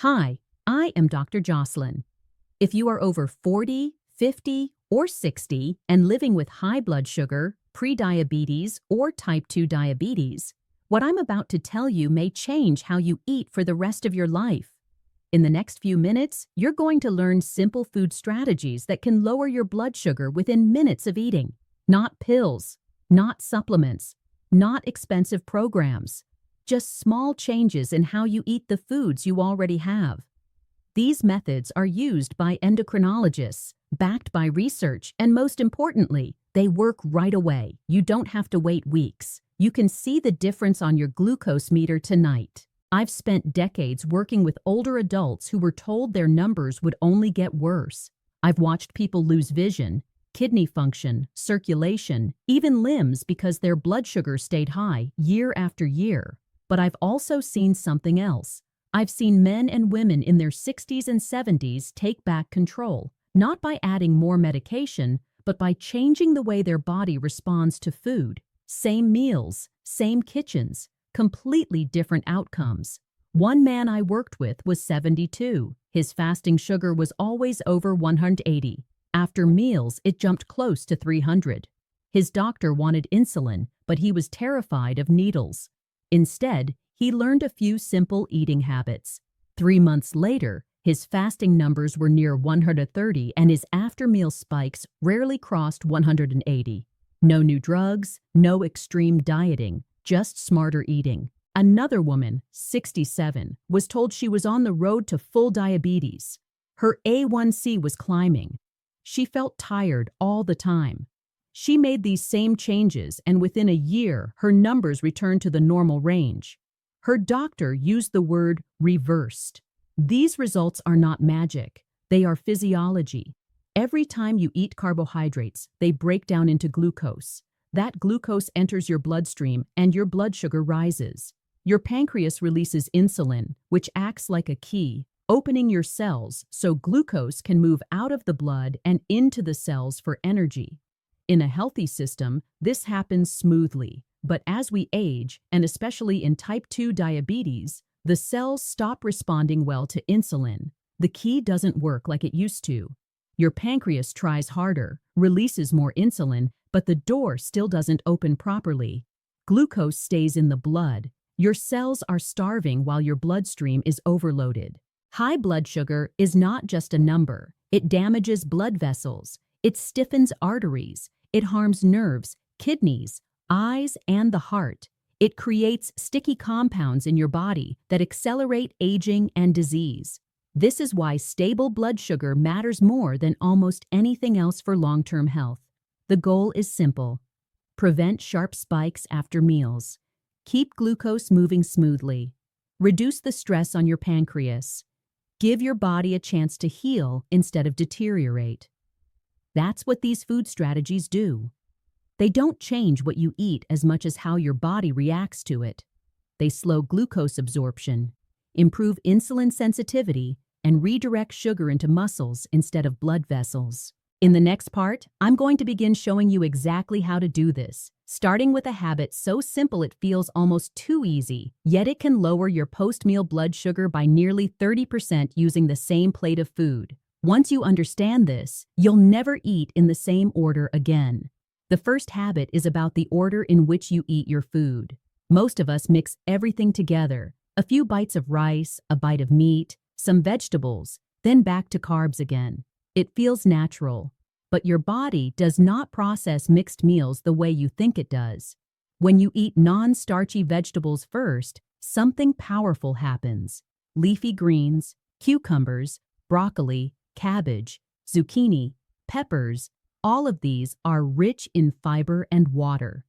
Hi, I am Dr. Jocelyn. If you are over 40, 50, or 60 and living with high blood sugar, prediabetes, or type 2 diabetes, what I'm about to tell you may change how you eat for the rest of your life. In the next few minutes, you're going to learn simple food strategies that can lower your blood sugar within minutes of eating. Not pills, not supplements, not expensive programs. Just small changes in how you eat the foods you already have. These methods are used by endocrinologists, backed by research, and most importantly, they work right away. You don't have to wait weeks. You can see the difference on your glucose meter tonight. I've spent decades working with older adults who were told their numbers would only get worse. I've watched people lose vision, kidney function, circulation, even limbs because their blood sugar stayed high year after year. But I've also seen something else. I've seen men and women in their 60s and 70s take back control, not by adding more medication, but by changing the way their body responds to food. Same meals, same kitchens, completely different outcomes. One man I worked with was 72. His fasting sugar was always over 180. After meals, it jumped close to 300. His doctor wanted insulin, but he was terrified of needles. Instead, he learned a few simple eating habits. 3 months later, his fasting numbers were near 130 and his after-meal spikes rarely crossed 180. No new drugs, no extreme dieting, just smarter eating. Another woman, 67, was told she was on the road to full diabetes. Her A1C was climbing. She felt tired all the time. She made these same changes, and within a year, her numbers returned to the normal range. Her doctor used the word reversed. These results are not magic. They are physiology. Every time you eat carbohydrates, they break down into glucose. That glucose enters your bloodstream and your blood sugar rises. Your pancreas releases insulin, which acts like a key, opening your cells so glucose can move out of the blood and into the cells for energy. In a healthy system, this happens smoothly, but as we age, and especially in type 2 diabetes, the cells stop responding well to insulin. The key doesn't work like it used to. Your pancreas tries harder, releases more insulin, but the door still doesn't open properly. Glucose stays in the blood. Your cells are starving while your bloodstream is overloaded. High blood sugar is not just a number. It damages blood vessels. It stiffens arteries. It harms nerves, kidneys, eyes, and the heart. It creates sticky compounds in your body that accelerate aging and disease. This is why stable blood sugar matters more than almost anything else for long-term health. The goal is simple. Prevent sharp spikes after meals. Keep glucose moving smoothly. Reduce the stress on your pancreas. Give your body a chance to heal instead of deteriorate. That's what these food strategies do. They don't change what you eat as much as how your body reacts to it. They slow glucose absorption, improve insulin sensitivity, and redirect sugar into muscles instead of blood vessels. In the next part, I'm going to begin showing you exactly how to do this, starting with a habit so simple it feels almost too easy, yet it can lower your post-meal blood sugar by nearly 30% using the same plate of food. Once you understand this, you'll never eat in the same order again. The first habit is about the order in which you eat your food. Most of us mix everything together. A few bites of rice, a bite of meat, some vegetables, then back to carbs again. It feels natural, but your body does not process mixed meals the way you think it does. When you eat non-starchy vegetables first, something powerful happens. Leafy greens, cucumbers, broccoli, cabbage, zucchini, peppers, all of these are rich in fiber and water.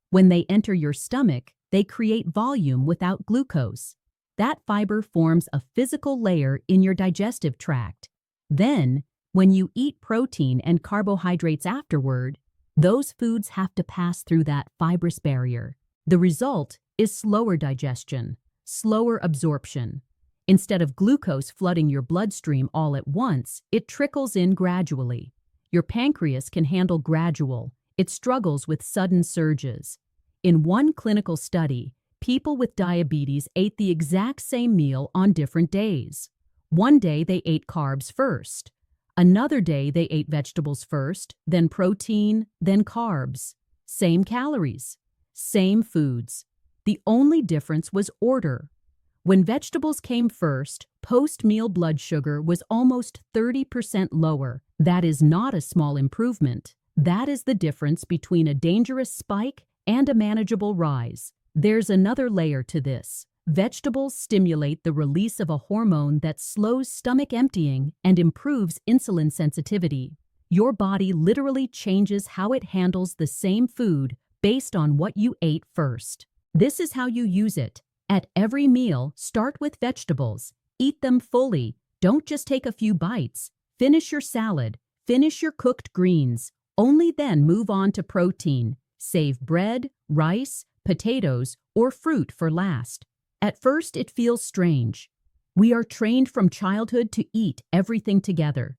When they enter your stomach, they create volume without glucose. That fiber forms a physical layer in your digestive tract. Then, when you eat protein and carbohydrates afterward, those foods have to pass through that fibrous barrier. The result is slower digestion, slower absorption. Instead of glucose flooding your bloodstream all at once, it trickles in gradually. Your pancreas can handle gradual. It struggles with sudden surges. In one clinical study, people with diabetes ate the exact same meal on different days. One day they ate carbs first. Another day they ate vegetables first, then protein, then carbs. Same calories, same foods. The only difference was order. When vegetables came first, post-meal blood sugar was almost 30% lower. That is not a small improvement. That is the difference between a dangerous spike and a manageable rise. There's another layer to this. Vegetables stimulate the release of a hormone that slows stomach emptying and improves insulin sensitivity. Your body literally changes how it handles the same food based on what you ate first. This is how you use it. At every meal, start with vegetables. Eat them fully. Don't just take a few bites. Finish your salad. Finish your cooked greens. Only then move on to protein. Save bread, rice, potatoes, or fruit for last. At first, it feels strange. We are trained from childhood to eat everything together.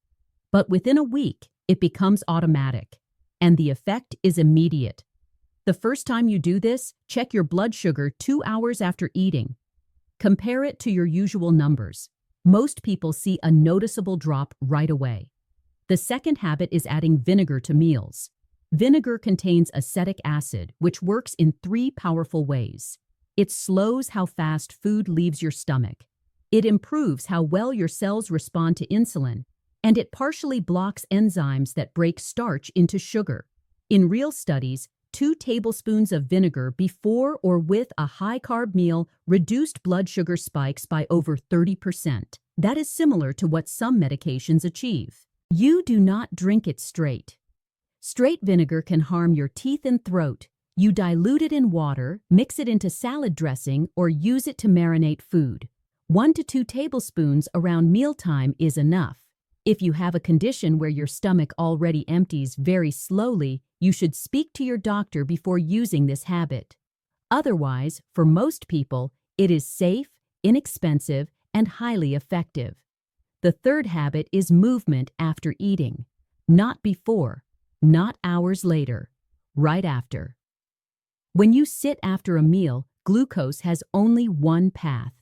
But within a week, it becomes automatic. And the effect is immediate. The first time you do this, check your blood sugar 2 hours after eating. Compare it to your usual numbers. Most people see a noticeable drop right away. The second habit is adding vinegar to meals. Vinegar contains acetic acid, which works in 3 powerful ways. It slows how fast food leaves your stomach. It improves how well your cells respond to insulin. And it partially blocks enzymes that break starch into sugar. In real studies, 2 tablespoons of vinegar before or with a high-carb meal reduced blood sugar spikes by over 30%. That is similar to what some medications achieve. You do not drink it straight. Straight vinegar can harm your teeth and throat. You dilute it in water, mix it into salad dressing, or use it to marinate food. 1 to 2 tablespoons around mealtime is enough. If you have a condition where your stomach already empties very slowly, you should speak to your doctor before using this habit. Otherwise, for most people, it is safe, inexpensive, and highly effective. The third habit is movement after eating. Not before, not hours later, right after. When you sit after a meal, glucose has only one path.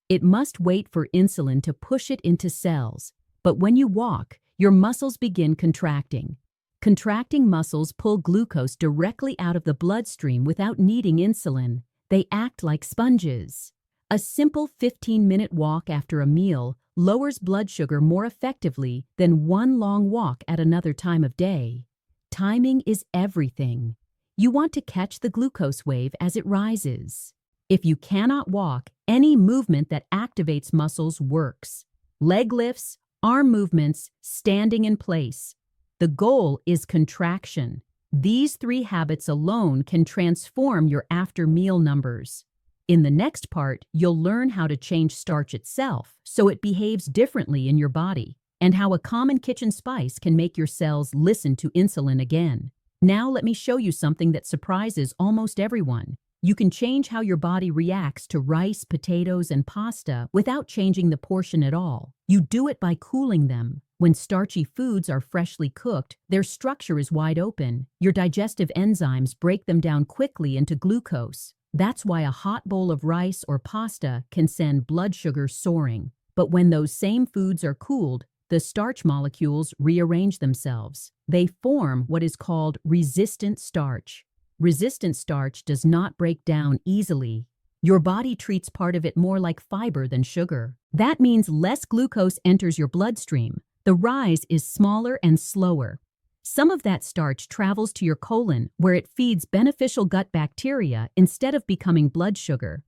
It must wait for insulin to push it into cells. But when you walk, your muscles begin contracting. Contracting muscles pull glucose directly out of the bloodstream without needing insulin. They act like sponges. A simple 15-minute walk after a meal lowers blood sugar more effectively than one long walk at another time of day. Timing is everything. You want to catch the glucose wave as it rises. If you cannot walk, any movement that activates muscles works. Leg lifts, arm movements, standing in place. The goal is contraction. These 3 habits alone can transform your after-meal numbers. In the next part, you'll learn how to change starch itself so it behaves differently in your body, and how a common kitchen spice can make your cells listen to insulin again. Now let me show you something that surprises almost everyone. You can change how your body reacts to rice, potatoes, and pasta without changing the portion at all. You do it by cooling them. When starchy foods are freshly cooked, their structure is wide open. Your digestive enzymes break them down quickly into glucose. That's why a hot bowl of rice or pasta can send blood sugar soaring. But when those same foods are cooled, the starch molecules rearrange themselves. They form what is called resistant starch. Resistant starch does not break down easily. Your body treats part of it more like fiber than sugar. That means less glucose enters your bloodstream. The rise is smaller and slower. Some of that starch travels to your colon, where it feeds beneficial gut bacteria instead of becoming blood sugar.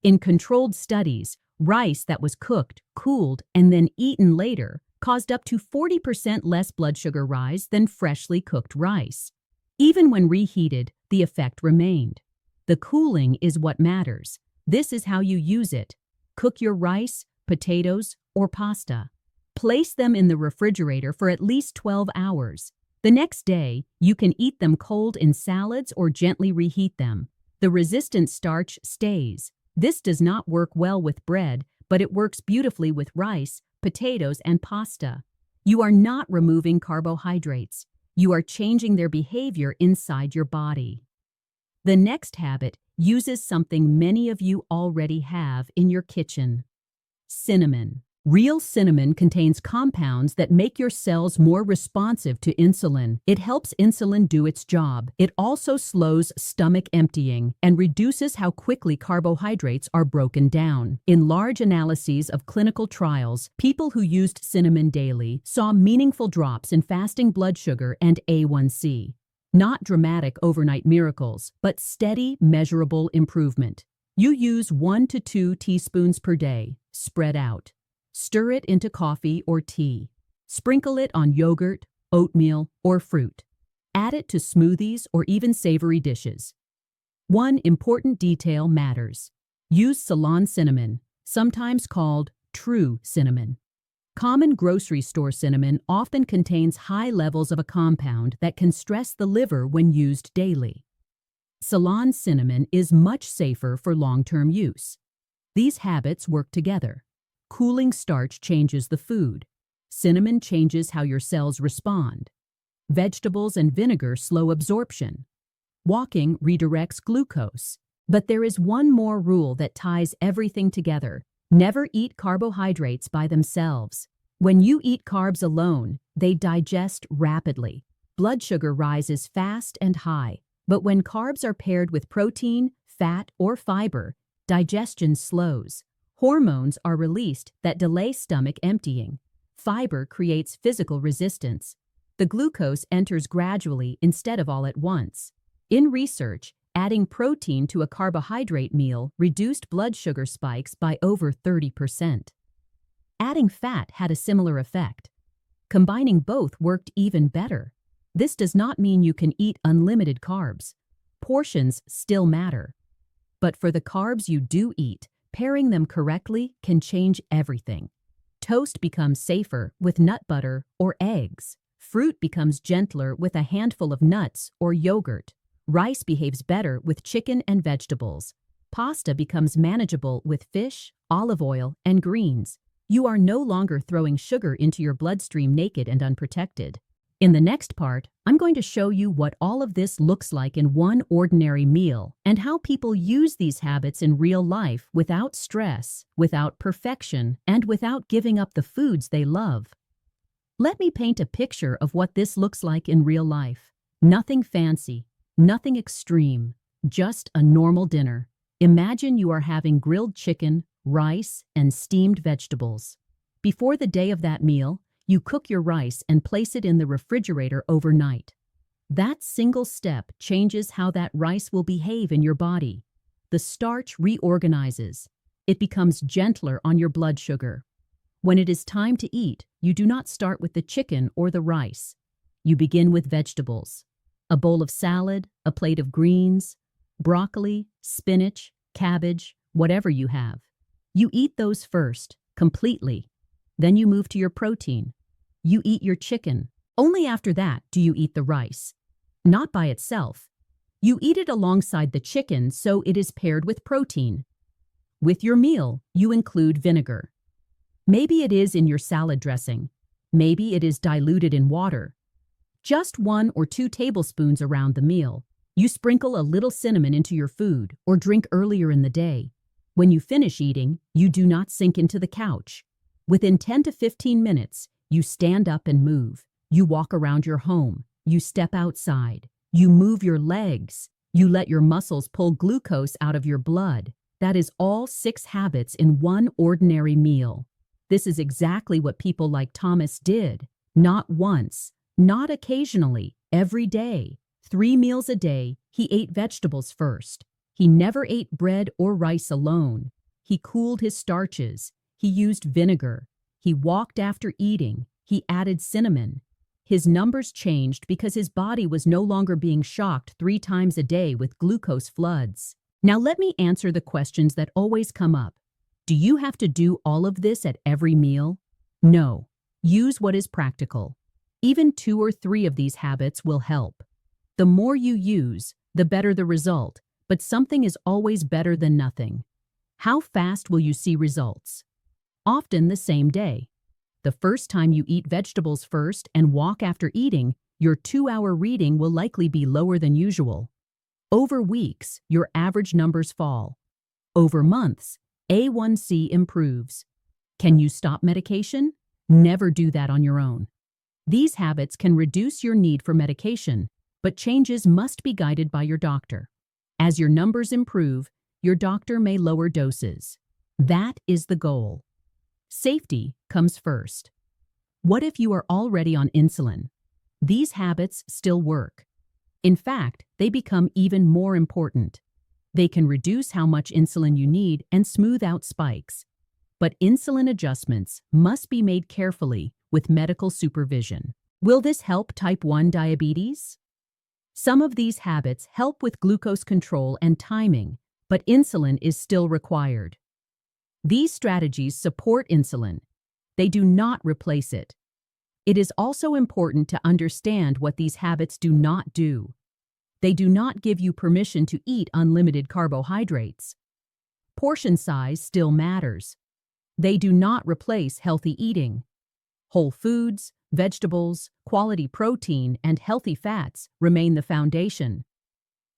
In controlled studies, rice that was cooked, cooled, and then eaten later caused up to 40% less blood sugar rise than freshly cooked rice. Even when reheated, the effect remained. The cooling is what matters. This is how you use it. Cook your rice, potatoes, or pasta. Place them in the refrigerator for at least 12 hours. The next day, you can eat them cold in salads or gently reheat them. The resistant starch stays. This does not work well with bread, but it works beautifully with rice, potatoes, and pasta. You are not removing carbohydrates. You are changing their behavior inside your body. The next habit uses something many of you already have in your kitchen: cinnamon. Real cinnamon contains compounds that make your cells more responsive to insulin. It helps insulin do its job. It also slows stomach emptying and reduces how quickly carbohydrates are broken down. In large analyses of clinical trials, people who used cinnamon daily saw meaningful drops in fasting blood sugar and A1C. Not dramatic overnight miracles, but steady, measurable improvement. You use 1 to 2 teaspoons per day, spread out. Stir it into coffee or tea. Sprinkle it on yogurt, oatmeal, or fruit. Add it to smoothies or even savory dishes. One important detail matters. Use Ceylon cinnamon, sometimes called true cinnamon. Common grocery store cinnamon often contains high levels of a compound that can stress the liver when used daily. Ceylon cinnamon is much safer for long-term use. These habits work together. Cooling starch changes the food. Cinnamon changes how your cells respond. Vegetables and vinegar slow absorption. Walking redirects glucose. But there is one more rule that ties everything together. Never eat carbohydrates by themselves. When you eat carbs alone, they digest rapidly. Blood sugar rises fast and high. But when carbs are paired with protein, fat, or fiber, digestion slows. Hormones are released that delay stomach emptying. Fiber creates physical resistance. The glucose enters gradually instead of all at once. In research, adding protein to a carbohydrate meal reduced blood sugar spikes by over 30%. Adding fat had a similar effect. Combining both worked even better. This does not mean you can eat unlimited carbs. Portions still matter. But for the carbs you do eat, pairing them correctly can change everything. Toast becomes safer with nut butter or eggs. Fruit becomes gentler with a handful of nuts or yogurt. Rice behaves better with chicken and vegetables. Pasta becomes manageable with fish, olive oil, and greens. You are no longer throwing sugar into your bloodstream naked and unprotected. In the next part, I'm going to show you what all of this looks like in one ordinary meal and how people use these habits in real life without stress, without perfection, and without giving up the foods they love. Let me paint a picture of what this looks like in real life. Nothing fancy, nothing extreme, just a normal dinner. Imagine you are having grilled chicken, rice, and steamed vegetables. Before the day of that meal, you cook your rice and place it in the refrigerator overnight. That single step changes how that rice will behave in your body. The starch reorganizes. It becomes gentler on your blood sugar. When it is time to eat, you do not start with the chicken or the rice. You begin with vegetables. A bowl of salad, a plate of greens, broccoli, spinach, cabbage, whatever you have. You eat those first, completely. Then you move to your protein. You eat your chicken. Only after that do you eat the rice. Not by itself. You eat it alongside the chicken so it is paired with protein. With your meal, you include vinegar. Maybe it is in your salad dressing. Maybe it is diluted in water. Just 1 or 2 tablespoons around the meal. You sprinkle a little cinnamon into your food or drink earlier in the day. When you finish eating, you do not sink into the couch. Within 10 to 15 minutes, you stand up and move. You walk around your home. You step outside. You move your legs. You let your muscles pull glucose out of your blood. That is all 6 habits in one ordinary meal. This is exactly what people like Thomas did. Not once, not occasionally, every day. 3 meals a day, he ate vegetables first. He never ate bread or rice alone. He cooled his starches. He used vinegar. He walked after eating. He added cinnamon. His numbers changed because his body was no longer being shocked 3 times a day with glucose floods. Now let me answer the questions that always come up. Do you have to do all of this at every meal? No. Use what is practical. Even 2 or 3 of these habits will help. The more you use, the better the result, but something is always better than nothing. How fast will you see results? Often the same day. The first time you eat vegetables first and walk after eating, your 2-hour reading will likely be lower than usual. Over weeks, your average numbers fall. Over months, A1C improves. Can you stop medication? Never do that on your own. These habits can reduce your need for medication, but changes must be guided by your doctor. As your numbers improve, your doctor may lower doses. That is the goal. Safety comes first. What if you are already on insulin? These habits still work. In fact, they become even more important. They can reduce how much insulin you need and smooth out spikes. But insulin adjustments must be made carefully with medical supervision. Will this help type 1 diabetes? Some of these habits help with glucose control and timing, but insulin is still required. These strategies support insulin. They do not replace it. It is also important to understand what these habits do not do. They do not give you permission to eat unlimited carbohydrates. Portion size still matters. They do not replace healthy eating. Whole foods, vegetables, quality protein, and healthy fats remain the foundation.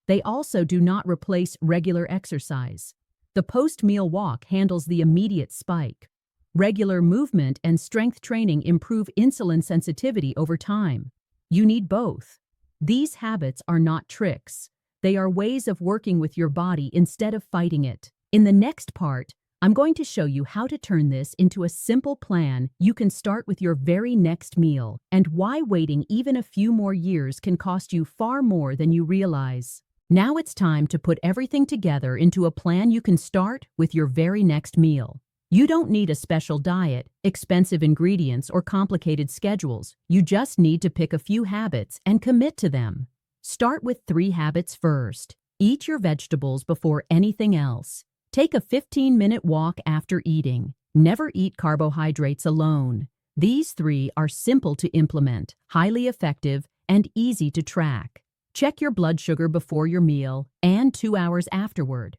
They also do not replace regular exercise. The post-meal walk handles the immediate spike. Regular movement and strength training improve insulin sensitivity over time. You need both. These habits are not tricks. They are ways of working with your body instead of fighting it. In the next part, I'm going to show you how to turn this into a simple plan you can start with your very next meal, and why waiting even a few more years can cost you far more than you realize. Now it's time to put everything together into a plan you can start with your very next meal. You don't need a special diet, expensive ingredients, or complicated schedules. You just need to pick a few habits and commit to them. Start with 3 habits first. Eat your vegetables before anything else. Take a 15-minute walk after eating. Never eat carbohydrates alone. These 3 are simple to implement, highly effective, and easy to track. Check your blood sugar before your meal and 2 hours afterward.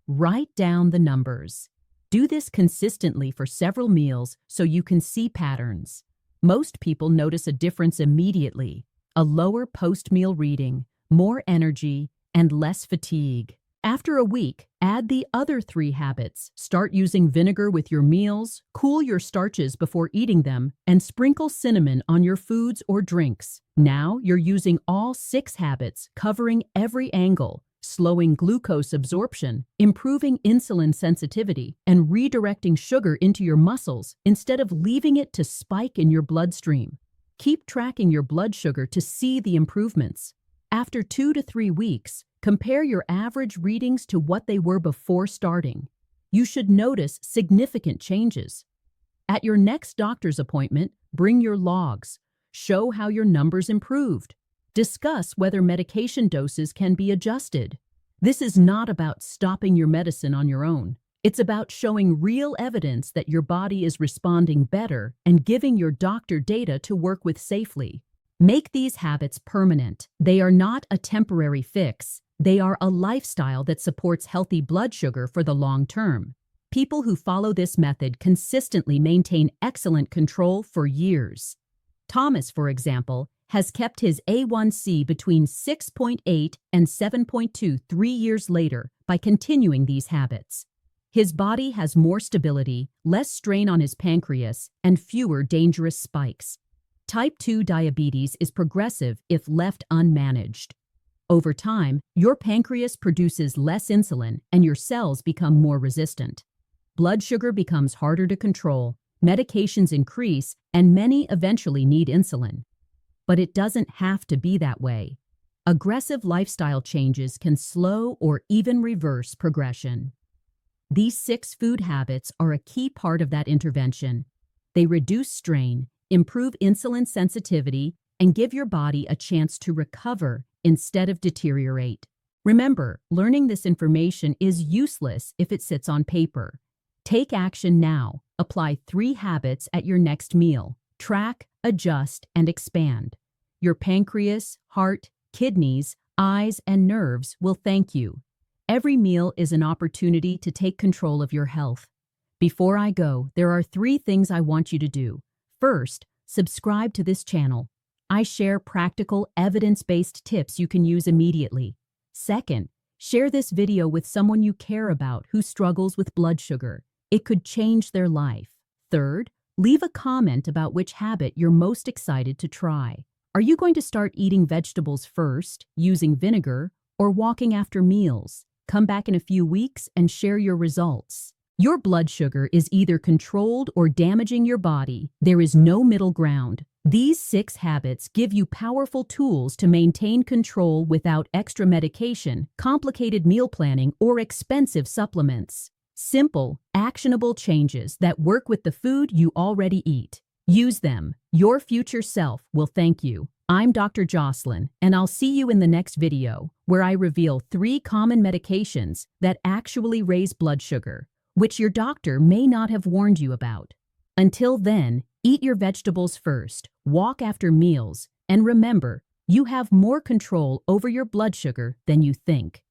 Write down the numbers. Do this consistently for several meals so you can see patterns. Most people notice a difference immediately: a lower post-meal reading, more energy, and less fatigue. After a week, add the other 3 habits. Start using vinegar with your meals, cool your starches before eating them, and sprinkle cinnamon on your foods or drinks. Now you're using all 6 habits, covering every angle, slowing glucose absorption, improving insulin sensitivity, and redirecting sugar into your muscles instead of leaving it to spike in your bloodstream. Keep tracking your blood sugar to see the improvements. After 2 to 3 weeks, compare your average readings to what they were before starting. You should notice significant changes. At your next doctor's appointment, bring your logs. Show how your numbers improved. Discuss whether medication doses can be adjusted. This is not about stopping your medicine on your own. It's about showing real evidence that your body is responding better and giving your doctor data to work with safely. Make these habits permanent. They are not a temporary fix. They are a lifestyle that supports healthy blood sugar for the long term. People who follow this method consistently maintain excellent control for years. Thomas, for example, has kept his A1C between 6.8 and 7.2 3 years later by continuing these habits. His body has more stability, less strain on his pancreas, and fewer dangerous spikes. Type 2 diabetes is progressive if left unmanaged. Over time, your pancreas produces less insulin and your cells become more resistant. Blood sugar becomes harder to control, medications increase, and many eventually need insulin. But it doesn't have to be that way. Aggressive lifestyle changes can slow or even reverse progression. These 6 food habits are a key part of that intervention. They reduce strain, improve insulin sensitivity, and give your body a chance to recover instead of deteriorate. Remember, learning this information is useless if it sits on paper. Take action now. Apply 3 habits at your next meal. Track, adjust, and expand. Your pancreas, heart, kidneys, eyes, and nerves will thank you. Every meal is an opportunity to take control of your health. Before I go, there are 3 things I want you to do. First, subscribe to this channel. I share practical, evidence-based tips you can use immediately. Second, share this video with someone you care about who struggles with blood sugar. It could change their life. Third, leave a comment about which habit you're most excited to try. Are you going to start eating vegetables first, using vinegar, or walking after meals? Come back in a few weeks and share your results. Your blood sugar is either controlled or damaging your body. There is no middle ground. These 6 habits give you powerful tools to maintain control without extra medication, complicated meal planning, or expensive supplements. Simple, actionable changes that work with the food you already eat. Use them. Your future self will thank you. I'm Dr. Jocelyn, and I'll see you in the next video, where I reveal 3 common medications that actually raise blood sugar, which your doctor may not have warned you about. Until then, eat your vegetables first, walk after meals, and remember, you have more control over your blood sugar than you think.